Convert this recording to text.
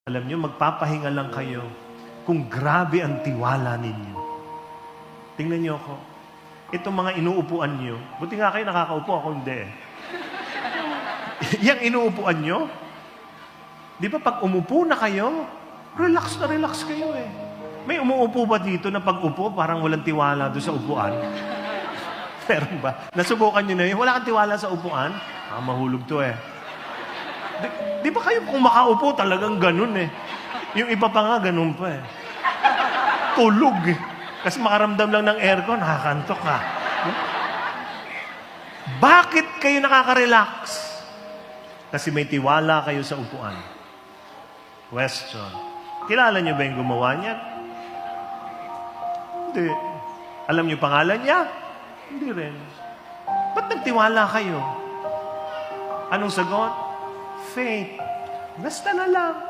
Alam niyo, magpapahinga lang kayo kung grabe ang tiwala ninyo. Tingnan niyo ako. Itong mga inuupuan niyo, buti nga kayo nakakaupo, ako hindi. Yang inuupuan niyo, di ba pag umupo na kayo, relax na relax kayo eh. May umuupo ba dito na pag-upo, parang walang tiwala doon sa upuan? Meron ba? Nasubukan niyo na yun? Wala kang tiwala sa upuan? Mahulog to eh. Di ba kayo kung makaupo talagang ganun eh? Yung iba pa nga ganun pa eh. Tulog eh. Kasi makaramdam lang ng aircon, nakakantok ka. Bakit kayo nakaka-relax? Kasi may tiwala kayo sa upuan. Question. Kilala niyo ba yung gumawa niya? Hindi. Alam niyo pangalan niya? Hindi rin. Ba't nagtiwala kayo? Anong sagot? Faith. Basta na lang.